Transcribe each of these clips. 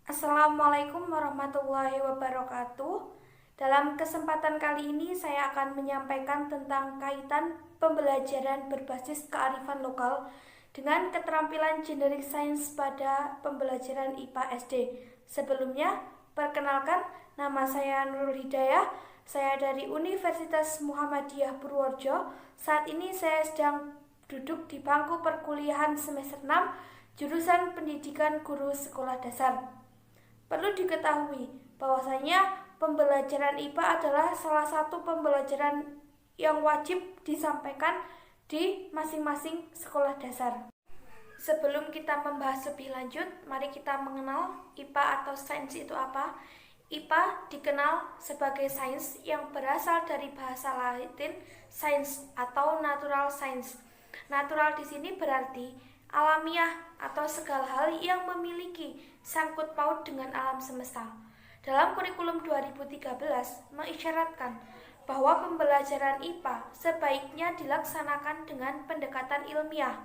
Assalamualaikum warahmatullahi wabarakatuh. Dalam kesempatan kali ini saya akan menyampaikan tentang kaitan pembelajaran berbasis kearifan lokal dengan keterampilan generik sains pada pembelajaran IPA SD. Sebelumnya, perkenalkan, nama saya Nurul Hidayah. Saya dari Universitas Muhammadiyah Purworejo. Saat ini saya sedang duduk di bangku perkuliahan semester 6, jurusan Pendidikan Guru Sekolah Dasar. Perlu diketahui bahwasanya pembelajaran IPA adalah salah satu pembelajaran yang wajib disampaikan di masing-masing sekolah dasar. Sebelum kita membahas lebih lanjut, mari kita mengenal IPA atau sains itu apa. IPA dikenal sebagai sains yang berasal dari bahasa Latin sains atau natural science. Natural di sini berarti alamiah atau segala hal yang memiliki sangkut paut dengan alam semesta. Dalam kurikulum 2013 mengisyaratkan bahwa pembelajaran IPA sebaiknya dilaksanakan dengan pendekatan ilmiah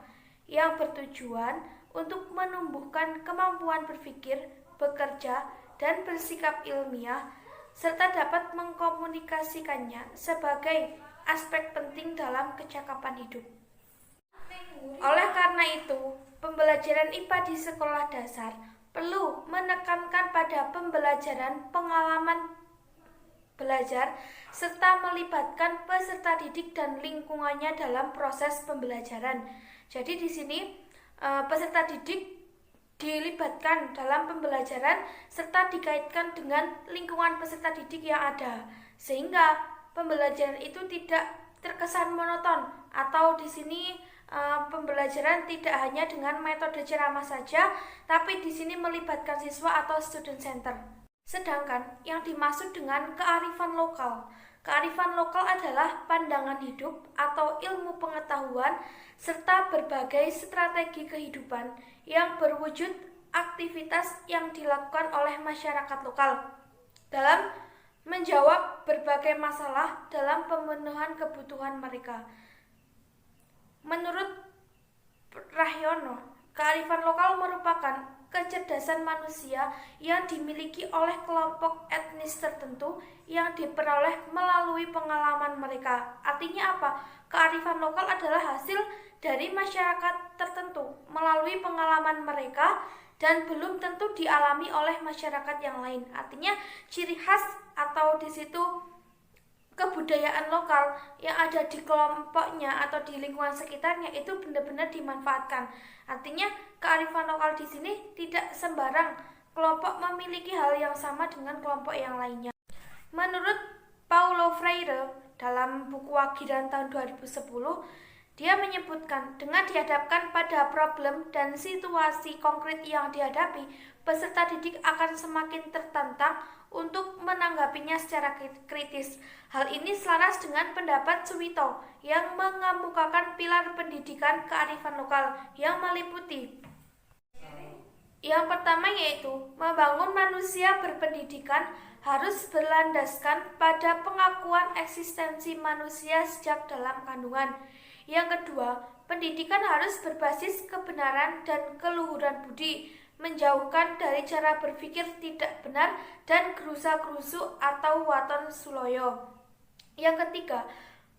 yang bertujuan untuk menumbuhkan kemampuan berpikir, bekerja, dan bersikap ilmiah, serta dapat mengkomunikasikannya sebagai aspek penting dalam kecakapan hidup. Oleh karena itu, pembelajaran IPA di sekolah dasar perlu menekankan pada pembelajaran pengalaman belajar serta melibatkan peserta didik dan lingkungannya dalam proses pembelajaran. Jadi di sini peserta didik dilibatkan dalam pembelajaran serta dikaitkan dengan lingkungan peserta didik yang ada, sehingga pembelajaran itu tidak terkesan monoton atau di sini pembelajaran tidak hanya dengan metode ceramah saja, tapi di sini melibatkan siswa atau student center. Sedangkan yang dimaksud dengan kearifan lokal adalah pandangan hidup atau ilmu pengetahuan serta berbagai strategi kehidupan yang berwujud aktivitas yang dilakukan oleh masyarakat lokal dalam menjawab berbagai masalah dalam pemenuhan kebutuhan mereka. Menurut Rahyono, kearifan lokal merupakan kecerdasan manusia yang dimiliki oleh kelompok etnis tertentu yang diperoleh melalui pengalaman mereka. Artinya apa? Kearifan lokal adalah hasil dari masyarakat tertentu melalui pengalaman mereka dan belum tentu dialami oleh masyarakat yang lain. Artinya ciri khas atau di situ kebudayaan lokal yang ada di kelompoknya atau di lingkungan sekitarnya itu benar-benar dimanfaatkan. Artinya kearifan lokal di sini tidak sembarang kelompok memiliki hal yang sama dengan kelompok yang lainnya. Menurut Paulo Freire dalam buku Wagiran tahun 2010, dia menyebutkan dengan dihadapkan pada problem dan situasi konkret yang dihadapi, peserta didik akan semakin tertantang untuk menanggapinya secara kritis. Hal ini selaras dengan pendapat Suwito yang mengemukakan pilar pendidikan kearifan lokal yang meliputi yang pertama yaitu membangun manusia berpendidikan harus berlandaskan pada pengakuan eksistensi manusia sejak dalam kandungan. Yang kedua, pendidikan harus berbasis kebenaran dan keluhuran budi, menjauhkan dari cara berpikir tidak benar dan gerusa-gerusu atau waton suloyo. Yang ketiga,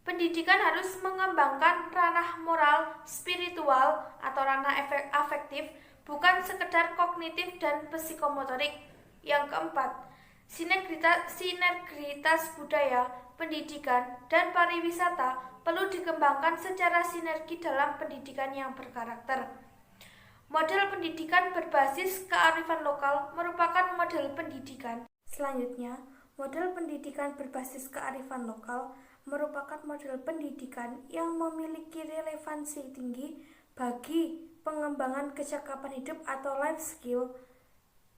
pendidikan harus mengembangkan ranah moral, spiritual atau ranah afektif, bukan sekedar kognitif dan psikomotorik. Yang keempat, sinergitas budaya, pendidikan, dan pariwisata perlu dikembangkan secara sinergi dalam pendidikan yang berkarakter. Model pendidikan berbasis kearifan lokal merupakan model pendidikan. Selanjutnya, model pendidikan berbasis kearifan lokal merupakan model pendidikan yang memiliki relevansi tinggi bagi pengembangan kecakapan hidup atau life skill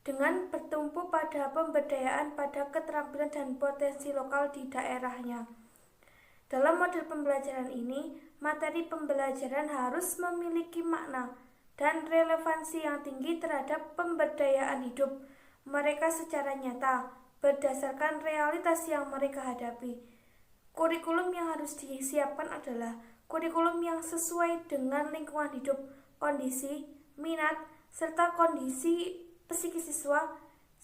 dengan bertumpu pada pemberdayaan pada keterampilan dan potensi lokal di daerahnya. Dalam model pembelajaran ini, materi pembelajaran harus memiliki makna dan relevansi yang tinggi terhadap pemberdayaan hidup mereka secara nyata berdasarkan realitas yang mereka hadapi. Kurikulum yang harus disiapkan adalah kurikulum yang sesuai dengan lingkungan hidup, kondisi, minat, serta kondisi psikis siswa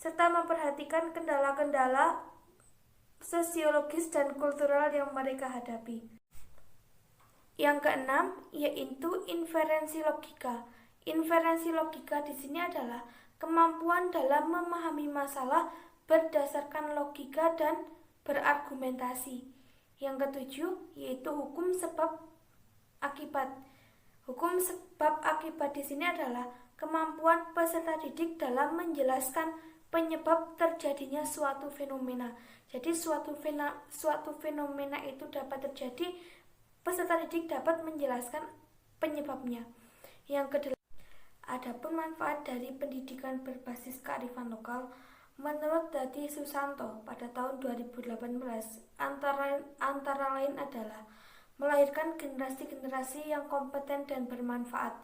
serta memperhatikan kendala-kendala sosiologis dan kultural yang mereka hadapi. Yang keenam yaitu inferensi logika. Inferensi logika di sini adalah kemampuan dalam memahami masalah berdasarkan logika dan berargumentasi. Yang ketujuh yaitu hukum sebab akibat. Hukum sebab akibat di sini adalah kemampuan peserta didik dalam menjelaskan penyebab terjadinya suatu fenomena. Jadi suatu fenomena itu dapat terjadi, peserta didik dapat menjelaskan penyebabnya. Yang kedelapan, adapun manfaat dari pendidikan berbasis kearifan lokal, menurut Dadi Susanto pada tahun 2018, antara lain adalah melahirkan generasi-generasi yang kompeten dan bermanfaat.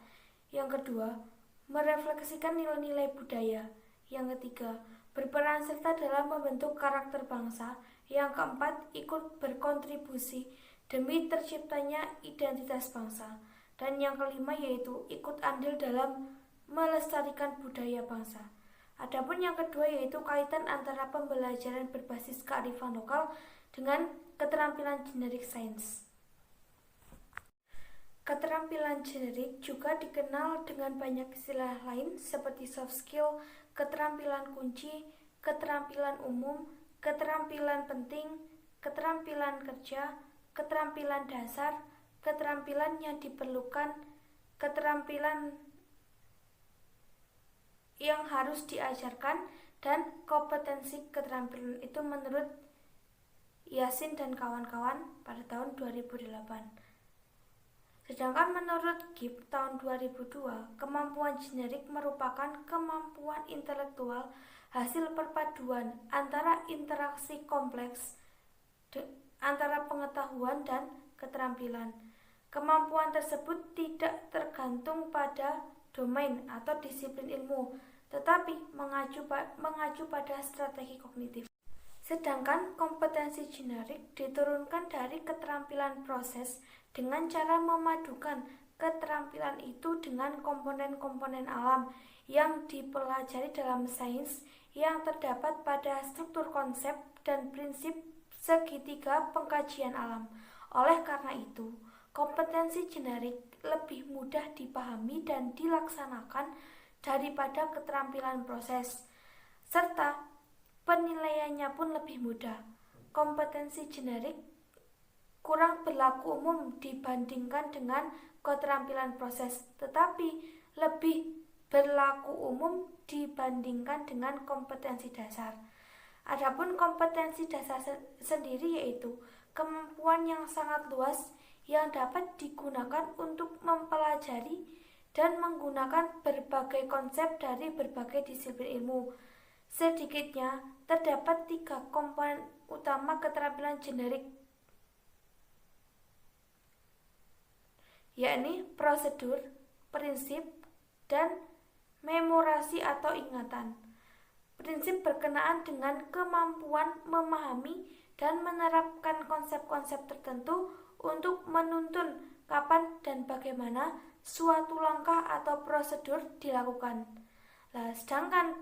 Yang kedua, merefleksikan nilai-nilai budaya. Yang ketiga, berperan serta dalam membentuk karakter bangsa. Yang keempat, ikut berkontribusi demi terciptanya identitas bangsa. Dan yang kelima yaitu ikut andil dalam melestarikan budaya bangsa. Adapun yang kedua yaitu kaitan antara pembelajaran berbasis kearifan lokal dengan keterampilan generik sains. Keterampilan generik juga dikenal dengan banyak istilah lain seperti soft skill, keterampilan kunci, keterampilan umum, keterampilan penting, keterampilan kerja, keterampilan dasar, keterampilan yang diperlukan, keterampilan yang harus diajarkan, dan kompetensi keterampilan itu menurut Yasin dan kawan-kawan pada tahun 2008. Sedangkan menurut Gibb tahun 2002, kemampuan generik merupakan kemampuan intelektual hasil perpaduan antara interaksi kompleks antara pengetahuan dan keterampilan. Kemampuan tersebut tidak tergantung pada domain atau disiplin ilmu, tetapi mengacu pada strategi kognitif. Sedangkan kompetensi generik diturunkan dari keterampilan proses dengan cara memadukan keterampilan itu dengan komponen-komponen alam yang dipelajari dalam sains yang terdapat pada struktur konsep dan prinsip segitiga pengkajian alam. Oleh karena itu, kompetensi generik lebih mudah dipahami dan dilaksanakan daripada keterampilan proses, serta penilaiannya pun lebih mudah. Kompetensi generik kurang berlaku umum dibandingkan dengan keterampilan proses, tetapi lebih berlaku umum dibandingkan dengan kompetensi dasar. Adapun kompetensi dasar sendiri yaitu kemampuan yang sangat luas yang dapat digunakan untuk mempelajari dan menggunakan berbagai konsep dari berbagai disiplin ilmu. Sedikitnya terdapat 3 komponen utama keterampilan generik, yakni prosedur, prinsip, dan memorasi atau ingatan. Prinsip berkenaan dengan kemampuan memahami dan menerapkan konsep-konsep tertentu untuk menuntun kapan dan bagaimana suatu langkah atau prosedur dilakukan. Sedangkan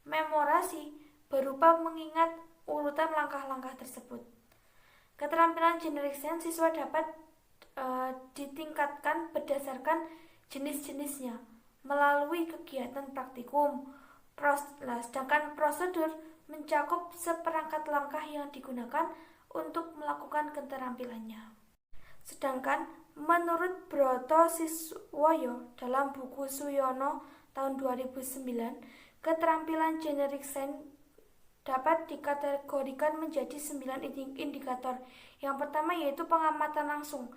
memorasi berupa mengingat urutan langkah-langkah tersebut. Keterampilan generik sains siswa dapat ditingkatkan berdasarkan jenis-jenisnya melalui kegiatan praktikum. Sedangkan prosedur mencakup seperangkat langkah yang digunakan untuk melakukan keterampilannya. Sedangkan menurut Broto Siswoyo dalam buku Suyono tahun 2009, keterampilan generik sains dapat dikategorikan menjadi 9 indikator. Yang pertama yaitu pengamatan langsung.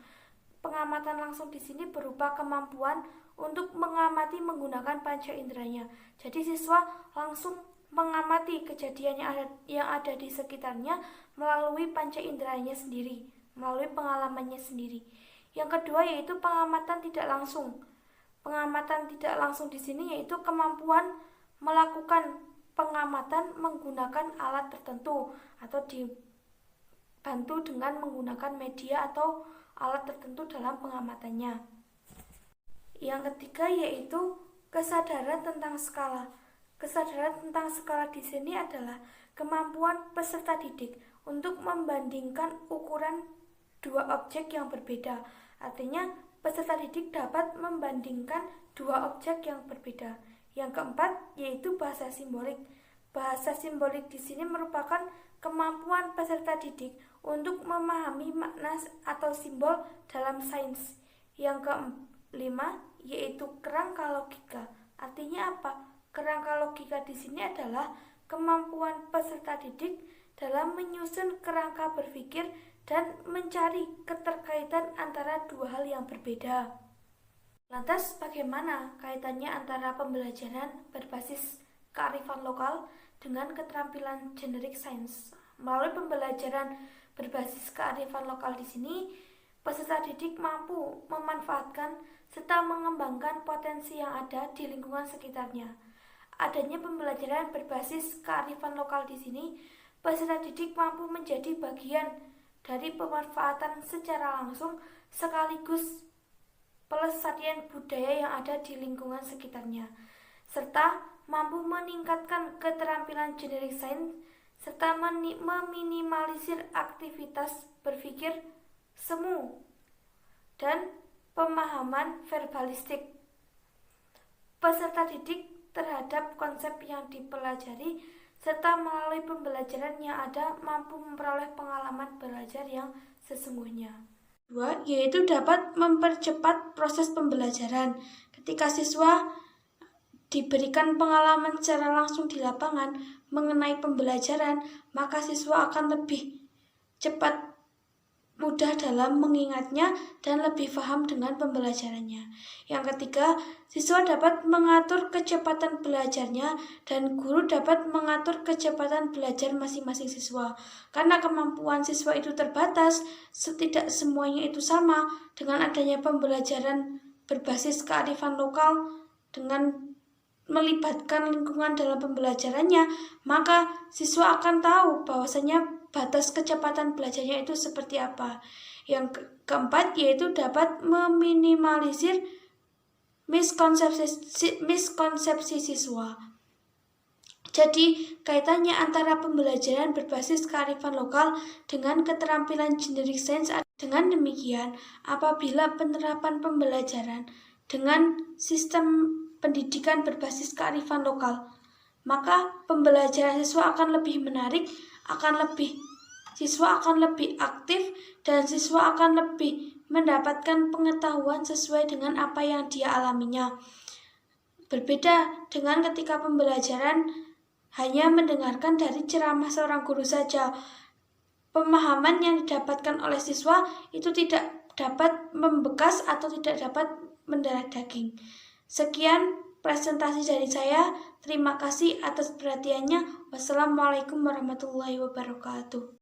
Pengamatan langsung di sini berupa kemampuan untuk mengamati menggunakan panca inderanya. Jadi siswa langsung mengamati kejadian yang ada di sekitarnya melalui panca inderanya sendiri, melalui pengalamannya sendiri. Yang kedua yaitu pengamatan tidak langsung. Pengamatan tidak langsung di sini yaitu kemampuan melakukan pengamatan menggunakan alat tertentu atau dibantu dengan menggunakan media atau alat tertentu dalam pengamatannya. Yang ketiga yaitu kesadaran tentang skala. Kesadaran tentang skala di sini adalah kemampuan peserta didik untuk membandingkan ukuran dua objek yang berbeda. Artinya, peserta didik dapat membandingkan dua objek yang berbeda. Yang keempat yaitu bahasa simbolik. Bahasa simbolik di sini merupakan kemampuan peserta didik untuk memahami makna atau simbol dalam sains. Yang kelima yaitu kerangka logika. Artinya apa? Kerangka logika di sini adalah kemampuan peserta didik dalam menyusun kerangka berpikir dan mencari keterkaitan antara dua hal yang berbeda. Lantas, bagaimana kaitannya antara pembelajaran berbasis kearifan lokal dengan keterampilan generik sains? Melalui pembelajaran berbasis kearifan lokal di sini, peserta didik mampu memanfaatkan serta mengembangkan potensi yang ada di lingkungan sekitarnya. Adanya pembelajaran berbasis kearifan lokal di sini, peserta didik mampu menjadi bagian dari pemanfaatan secara langsung sekaligus pelestarian budaya yang ada di lingkungan sekitarnya, serta mampu meningkatkan keterampilan generik sains serta meminimalisir aktivitas berpikir semu dan pemahaman verbalistik. Peserta didik terhadap konsep yang dipelajari serta melalui pembelajaran yang ada mampu memperoleh pengalaman belajar yang sesungguhnya. Dua, yaitu dapat mempercepat proses pembelajaran. Ketika siswa diberikan pengalaman secara langsung di lapangan mengenai pembelajaran, maka siswa akan lebih cepat mudah dalam mengingatnya dan lebih paham dengan pembelajarannya. Yang ketiga, siswa dapat mengatur kecepatan belajarnya dan guru dapat mengatur kecepatan belajar masing-masing siswa. Karena kemampuan siswa itu terbatas, tidak semuanya itu sama. Dengan adanya pembelajaran berbasis kearifan lokal dengan melibatkan lingkungan dalam pembelajarannya, maka siswa akan tahu bahwasanya batas kecepatan belajarnya itu seperti apa. Yang keempat yaitu dapat meminimalisir miskonsepsi siswa. Jadi, kaitannya antara pembelajaran berbasis kearifan lokal dengan keterampilan generik sains. Dengan demikian, apabila penerapan pembelajaran dengan sistem pendidikan berbasis kearifan lokal, maka pembelajaran siswa akan lebih menarik, siswa akan lebih aktif, dan siswa akan lebih mendapatkan pengetahuan sesuai dengan apa yang dia alaminya. Berbeda dengan ketika pembelajaran hanya mendengarkan dari ceramah seorang guru saja. Pemahaman yang didapatkan oleh siswa itu tidak dapat membekas atau tidak dapat mendarah daging. Sekian presentasi dari saya. Terima kasih atas perhatiannya. Wassalamualaikum warahmatullahi wabarakatuh.